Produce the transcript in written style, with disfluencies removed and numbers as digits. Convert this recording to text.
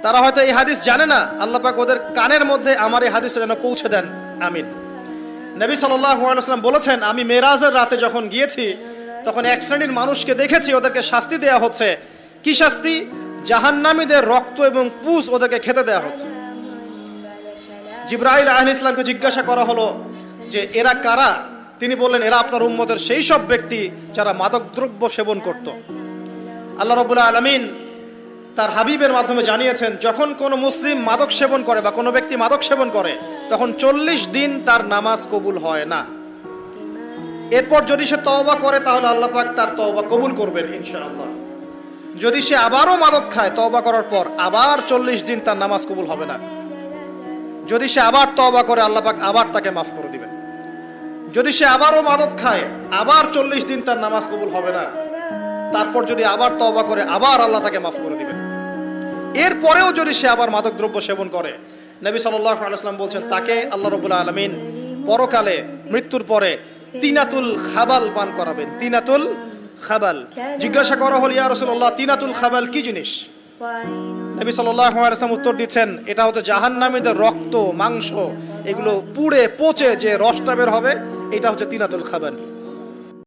তারা হয়তো এই হাদিস জানে না, আল্লাহ পাক ওদের কানের মধ্যে আমার এই হাদিসটা যেন পৌঁছে দেন, আমিন। নবী সাল্লাল্লাহু আলাইহি ওয়াসাল্লাম বলেছেন, আমি মেরাজের রাতে যখন গিয়েছি তখন এক শ্রেণীর মানুষকে দেখেছি, ওদেরকে শাস্তি দেয়া হচ্ছে। কি শাস্তি? জাহান্নামীদের রক্ত এবং পুঁজ ওদেরকে খেতে দেয়া হচ্ছে। জিবরাইল আলাইহিস সালামকে জিজ্ঞাসা করা হলো যে এরা কারা? তিনি বললেন, এরা আপনার উম্মতের সেই সব ব্যক্তি যারা মাদকদ্রব্য সেবন করত। আল্লাহ রাব্বুল আলামিন তার হাবিবের মাধ্যমে জানিয়েছেন, যখন কোনো মুসলিম মাদক সেবন করে বা কোনো ব্যক্তি মাদক সেবন করে তখন 40 দিন তার নামাজ কবুল হয় না। এরপর যদি সে তওবা করে তাহলে আল্লাহ পাক তার তওবা কবুল করবেন ইনশাআল্লাহ। যদি সে আবারও মাদক খায় তওবা করার পর, আবার 40 দিন তার নামাজ কবুল হবে না। যদি সে আবার তওবা করে আল্লাহ পাক আবার তাকে মাফ করে দিবেন। যদি সে আবারও মাদক খায় আবার 40 দিন তার নামাজ কবুল হবে না। তারপর যদি আবার তওবা করে আবার আল্লাহ তাকে মাফ করে দিবেন। এরপরেও যদি সে আবার মাদক দ্রব্য সেবন করে, নবী সাল্লাল্লাহু আলাইহি ওয়াসাল্লাম বলছেন তাকে আল্লাহ রাব্বুল আলামিন পরকালে মৃত্যুর পরে তিনাতুল খাবাল পান করাবেন। তিনাতুল খাবাল। জিজ্ঞাসা করা হল, ইয়া রাসূলুল্লাহ, তিনাতুল খাবাল কি জিনিস? নবী সাল্লাল্লাহু আলাইহি ওয়াসাল্লাম উত্তর দিচ্ছেন, এটা হচ্ছে জাহান্নামীদের রক্ত, মাংস, এগুলো পুড়ে পচে যে রসটা বের হবে, এটা হচ্ছে তিনাতুল খাবাল।